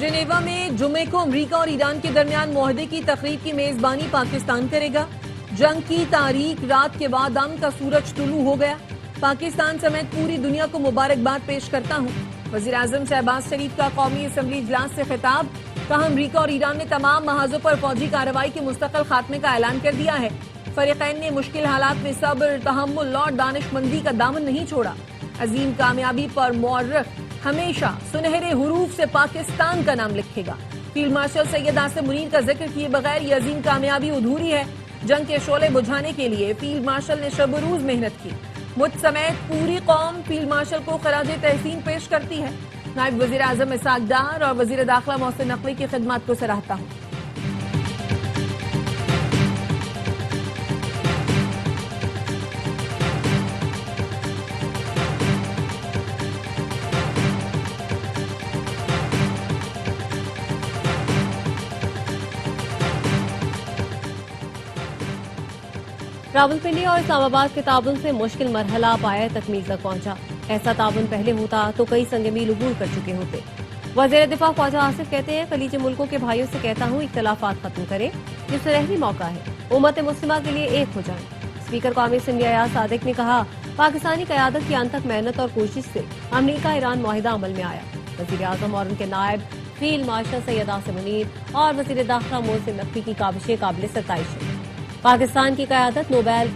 Geneva में जुमे को अमरीका और ईरान के दरमियान मुआहदे की तकरीब की मेजबानी पाकिस्तान करेगा। जंग की तारीख रात के बाद अमन का सूरज तुलू हो गया। पाकिस्तान समेत पूरी दुनिया को मुबारकबाद पेश करता हूँ। वज़ीर-ए-आज़म शहबाज शरीफ का कौमी असम्बली इजलास से खिताब। कहा, अमरीका और ईरान ने तमाम महाजों पर फौजी कार्रवाई के मुस्तकिल खात्मे का ऐलान कर दिया है। फरीक़ैन ने मुश्किल हालात में सब्र, तहम्मुल और दानिशमंदी का दामन नहीं छोड़ा। अजीम कामयाबी पर मौर्रख हमेशा सुनहरे हुरूफ से पाकिस्तान का नाम लिखेगा। फील्ड मार्शल सैयद आसिम मुनीर का जिक्र किए बगैर ये अजीम कामयाबी अधूरी है। जंग के शोले बुझाने के लिए फील्ड मार्शल ने शब-ओ-रोज मेहनत की। मुझ समेत पूरी कौम फील्ड मार्शल को खराज तहसीन पेश करती है। नायब वज़ीर आज़म इसाक डार और वज़ीर दाखिला मोहसिन नकवी की खिदमत को सराहता हूँ। रावलपिंडी और इस्लामाबाद के ताउन से मुश्किल मरहला पाया तकमील तक पहुंचा। ऐसा ताउन पहले होता तो कई संग मील अबूर कर चुके होते। वज़ीर दिफा ख्वाजा आसिफ कहते हैं, खलीजी मुल्कों के भाइयों से कहता हूँ इख्तलाफात खत्म करें, ये सुनहरी मौका है, उम्मत मुस्लिमा के लिए एक हो जाएं। स्पीकर कौमी असम्बली अयाज सादिक ने कहा, पाकिस्तानी क़यादत की अनथक मेहनत और कोशिश से अमरीका ईरान मुआहिदा अमल में आया। वज़ीर आज़म और उनके नायब फील्ड मार्शल सैयद आसिम मुनीर और वज़ीर दाखिला मोहसिन नकवी की काबिशें काबिल सताइश है। पाकिस्तान की क़यादत नोबेल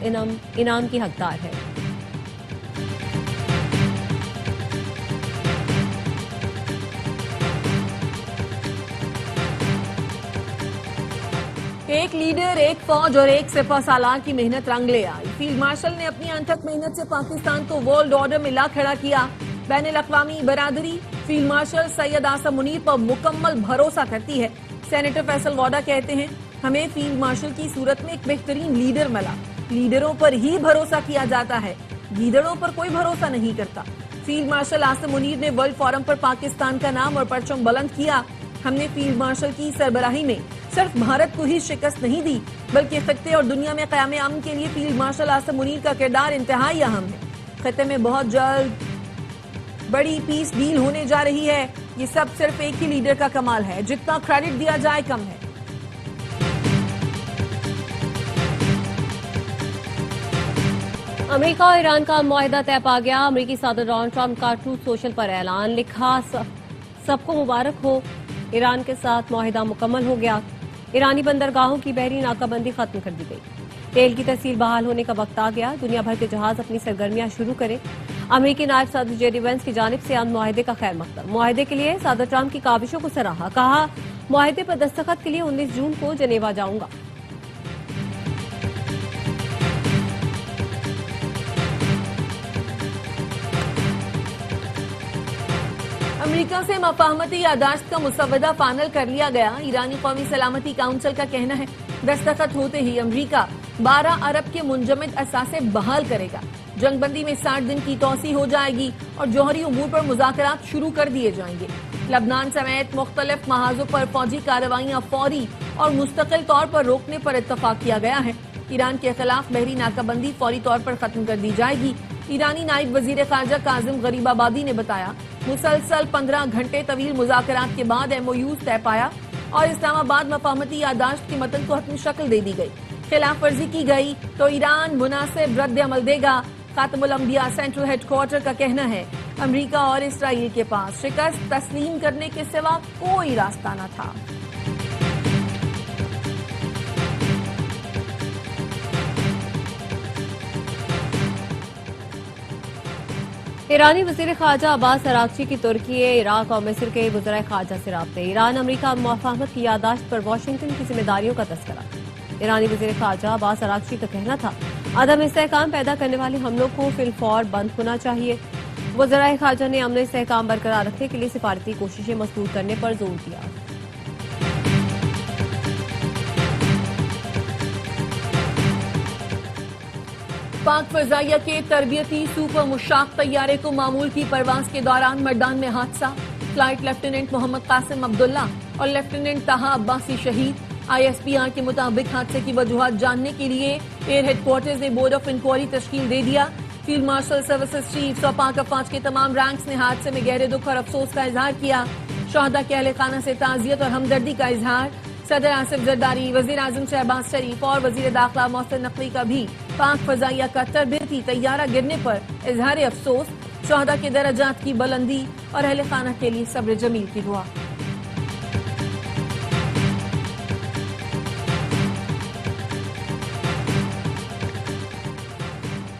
इनाम की हकदार है। एक लीडर, एक फौज और एक सिपह सालार की मेहनत रंग ले आई। फील्ड मार्शल ने अपनी अनथक मेहनत से पाकिस्तान को वर्ल्ड ऑर्डर में ला खड़ा किया। बैनुल अक़वामी बरादरी फील्ड मार्शल सैयद आसिम मुनीर पर मुकम्मल भरोसा करती है। सेनेटर फैसल गौडा कहते हैं, हमें फील्ड मार्शल की सूरत में एक बेहतरीन लीडर मिला। लीडरों पर ही भरोसा किया जाता है, लीडरों पर कोई भरोसा नहीं करता। फील्ड मार्शल आसिम मुनीर ने वर्ल्ड फोरम पर पाकिस्तान का नाम और परचम बुलंद किया। हमने फील्ड मार्शल की सरबराही में सिर्फ भारत को ही शिकस्त नहीं दी, बल्कि खित्ते और दुनिया में क़याम अमन के लिए फील्ड मार्शल आसिम मुनीर का किरदार इंतहाई अहम है। खित्ते में बहुत जल्द बड़ी पीस डील होने जा रही है। ये सब सिर्फ एक ही लीडर का कमाल है, जितना क्रेडिट दिया जाए कम है। अमेरिका और ईरान का मुआहिदा तय पा गया। अमेरिकी सदर डोनाल्ड ट्रंप का ट्रूथ सोशल पर ऐलान, लिखा, सबको मुबारक हो, ईरान के साथ मुआहिदा मुकम्मल हो गया। ईरानी बंदरगाहों की बहरी नाकाबंदी खत्म कर दी गई। तेल की तहसील बहाल होने का वक्त आ गया। दुनिया भर के जहाज अपनी सरगर्मियां शुरू करें। अमेरिकी नायब सदर जेडी वेंस की जानिब से अमन मुआहिदे का खैर मकदम। मुआहिदे के लिए सदर ट्रंप की काविशों को सराहा। कहा, मुआहिदे पर दस्तखत के लिए 19 जून को जनेवा जाऊंगा। अमेरिका से मफाहमती यादाश्त का मुसवदा फाइनल कर लिया गया। ईरानी कौमी सलामती काउंसिल का कहना है, दस्तखत होते ही अमेरिका 12 अरब के मुंजमद असासे बहाल करेगा। जंगबंदी में 60 दिन की तोसी हो जाएगी और जौहरी उमूर पर मुज़ाकरात शुरू कर दिए जाएंगे। लबनान समेत मुख्तलिफ महाजों पर फौजी कार्रवाइयां फौरी और मुस्तकिल तौर पर रोकने पर इत्तफाक किया गया है। ईरान के खिलाफ बहरी नाकाबंदी फौरी तौर पर खत्म कर दी जाएगी। ईरानी नायब वजीर खारजा काजिम गरीबाबादी ने बताया, मुसलसल 15 घंटे तवील मुज़ाकरात के बाद MOU तय पाया और इस्लामाबाद मफाहमती यादाश्त की मतन को हतमी शक्ल दे दी गई। खिलाफ वर्जी की गई तो ईरान मुनासिब रद्द अमल देगा। खातमुल अंबिया सेंट्रल हेडक्वार्टर का कहना है, अमेरिका और इसराइल के पास शिकस्त तस्लीम करने के सिवा कोई रास्ता न था। ईरानी वज़ीर ख़ारजा अब्बास अराग़ची की तुर्की, इराक और मिस्र के वज़राए ख़ारजा से राब्ते। ईरान अमेरिका मुफ़ाहमत की यादाश्त पर वाशिंगटन की जिम्मेदारियों का तज़किरा। ईरानी वज़ीर ख़ारजा अब्बास अराग़ची का कहना था, अदम इस्तेहकाम पैदा करने वाले हमलों को फिलफौर बंद होना चाहिए। वज़राए ख़ारजा ने अमन इस्तेहकाम बरकरार रखने के लिए सिफारती कोशिशें मज़बूत करने पर जोर दिया। पाक फजाइया के तरबियती सुपर मुशाक तैयारे को मामूल की परवाज के दौरान मर्दान में हादसा। फ्लाइट लेफ्टिनेंट मोहम्मद कासिम अब्दुल्ला और लेफ्टिनेंट ताहा अब्बासी शहीद। ISPR के मुताबिक हादसे की वजूहात जानने के लिए एयर हेडक्वार्टर्स ने बोर्ड ऑफ इंक्वायरी तश्कील दे दिया। फील्ड मार्शल सर्विसेज चीफ्स और पाक अफवाज के तमाम रैंक्स ने हादसे में गहरे दुख और अफसोस का इजहार किया। شہداء کے اہل خانہ سے تعزیت اور ہمدردی کا اظہار. صدر آصف زرداری، وزیر اعظم شہباز شریف اور وزیر داخلہ محسن نقوی کا بھی پاک فضائیہ کا تربیتی طیارہ گرنے پر اظہار افسوس. شہداء کے درجات کی بلندی اور اہل خانہ کے لیے صبر جمیل کی دعا.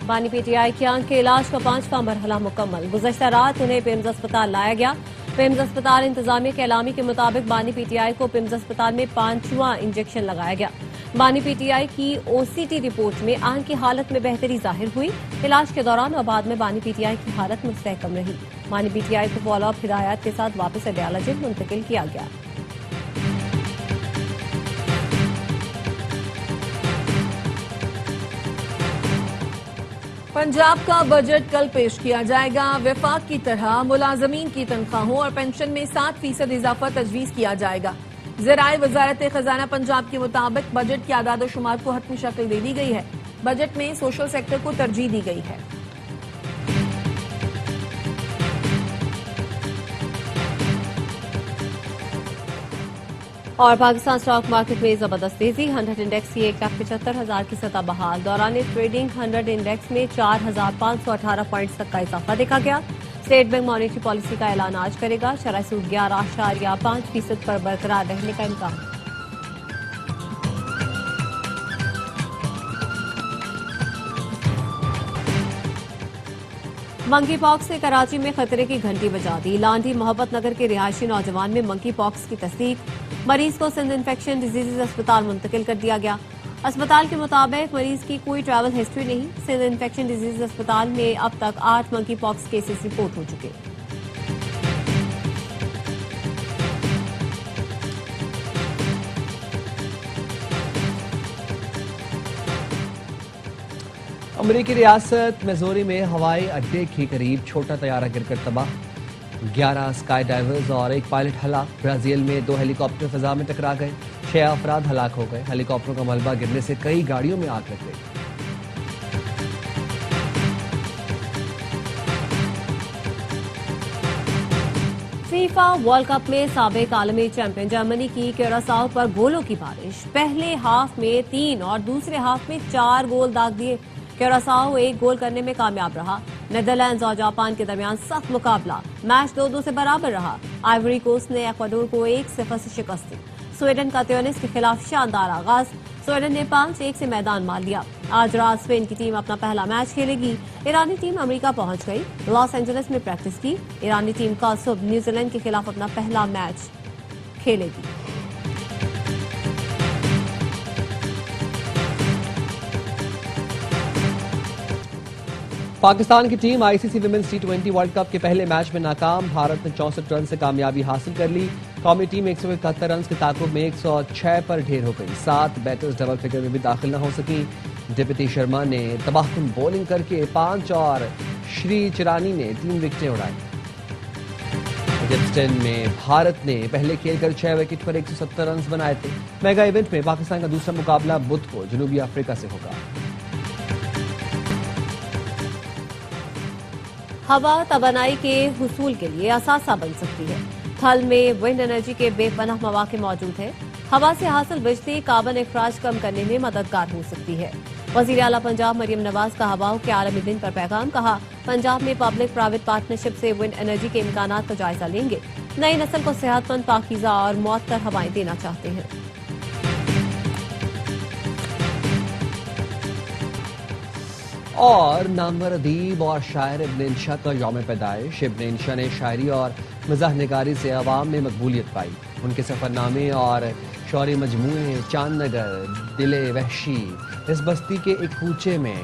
بانی پی ٹی آئی کی آنکھ کے علاج کا 5واں مرحلہ مکمل. گزشتہ رات انہیں پیمز اسپتال لایا گیا. پیمز اسپتال انتظامیہ کے اعلامی کے مطابق بانی پی ٹی آئی کو پیمز اسپتال میں 5واں انجیکشن لگایا گیا. بانی پی ٹی آئی کی او سی ٹی رپورٹ میں آنکھ کی حالت میں بہتری ظاہر ہوئی. علاج کے دوران اور بعد میں بانی پی ٹی آئی کی حالت مستحکم رہی. بانی پی ٹی آئی کو فالو اپ ہدایات کے ساتھ واپس ڈیالائسس منتقل کیا گیا. پنجاب کا بجٹ کل پیش کیا جائے گا. وفاق کی طرح ملازمین کی تنخواہوں اور پینشن میں 7% اضافہ تجویز کیا جائے گا. ذرائع وزارت خزانہ پنجاب کے مطابق بجٹ کے اعداد و شمار کو حتمی شکل دے دی گئی ہے. بجٹ میں سوشل سیکٹر کو ترجیح دی گئی ہے. اور پاکستان اسٹاک مارکیٹ میں زبردست تیزی. 100 انڈیکس کی 1,75,000 کی سطح بحال. دوران ٹریڈنگ 100 انڈیکس میں 4,518 پوائنٹس تک کا اضافہ دیکھا گیا. اسٹیٹ بینک مانیٹری پالیسی کا اعلان آج کرے گا. شرح سود 11.5% پر برقرار رہنے کا امکان. منکی پاکس نے کراچی میں خطرے کی گھنٹی بجا دی. لانڈھی محبت نگر کے رہائشی نوجوان میں منکی پاکس کی تصدیق. مریض کو سندھ انفیکشن ڈیزیزز اسپتال منتقل کر دیا گیا. اسپتال کے مطابق مریض کی کوئی ٹریول ہسٹری نہیں. سندھ انفیکشن ڈیزیزز اسپتال میں اب تک 8 منکی پاکس کیسز رپورٹ ہو چکے. امریکی ریاست میزوری میں ہوائی اڈے کے قریب چھوٹا طیارہ گر کر تباہ. 11 اسکائی ڈائیورز اور 1 پائلٹ ہلاک. برازیل میں 2 ہیلی کاپٹر فضا میں ٹکرا گئے. 6 افراد ہلاک ہو گئے. ہیلی کاپٹروں کا ملبہ گرنے سے کئی گاڑیوں میں آگ لگ گئی. فیفا ورلڈ کپ میں سابق عالمی چیمپئن جرمنی کی کیوراساؤ پر گولوں کی بارش. پہلے ہاف میں 3 اور دوسرے ہاف میں 4 گول داغ دیے. کیوراساؤ 1 گول کرنے میں کامیاب رہا. نیدرلینڈز اور جاپان کے درمیان سخت مقابلہ. میچ 2-2 سے برابر رہا. آئیوری کوسٹ نے ایکواڈور کو 1-0 سے شکست دی. سویڈن کا تیونس کے خلاف شاندار آغاز. سویڈن نے 5-1 سے میدان مار لیا. آج رات اسپین کی ٹیم اپنا پہلا میچ کھیلے گی. ایرانی ٹیم امریکہ پہنچ گئی. لاس اینجلس میں پریکٹس کی. ایرانی ٹیم کل صبح نیوزی لینڈ کے خلاف اپنا پہلا میچ کھیلے گی. پاکستان کی team I C C women's T20 world cup کے پہلے میچ میں ناکام. بھارت نے 64 رن سے کامیابی حاصل کر لی. قومی ٹیم 171 رنز کے تعاقب میں 106 پر ڈھیر ہو گئی. 7 بیٹرز ڈبل فگر میں بھی داخل نہ ہو سکی. ڈپٹی شرما نے تباہ کن بولنگ کر کے 5 اور شری چرانی نے 3 وکٹیں اڑائی. ایجپٹن میں بھارت نے پہلے کھیل کر 6 وکٹ پر 170 رنز بنائے تھے. میگا ایونٹ میں پاکستان کا دوسرا مقابلہ بدھ کو جنوبی افریقہ سے ہوگا. ہوا توانائی کے حصول کے لیے اثاثہ بن سکتی ہے. تھل میں ونڈ انرجی کے بے پناہ مواقع موجود ہیں. ہوا سے حاصل بجلی کاربن اخراج کم کرنے میں مددگار ہو سکتی ہے. وزیر اعلیٰ پنجاب مریم نواز کا ہواؤں کے عالمی دن پر پیغام. کہا پنجاب میں پبلک پرائیویٹ پارٹنرشپ سے ونڈ انرجی کے امکانات کا جائزہ لیں گے. نئی نسل کو صحت مند پاکیزہ اور معطر ہوائیں دینا چاہتے ہیں. اور نامور ادیب اور شاعر ابن انشا کا یوم پیدائش. ابن انشا نے شاعری اور مزاح نگاری سے عوام میں مقبولیت پائی. ان کے سفر نامے اور شعری مجموعے چاند نگر، دل وحشی، اس بستی کے ایک کوچے میں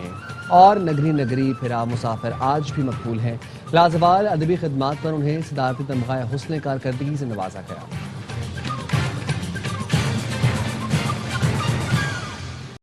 اور نگری نگری پھرا مسافر آج بھی مقبول ہیں. لازوال ادبی خدمات پر انہیں صدارتی تمغہ حسن کارکردگی سے نوازا گیا.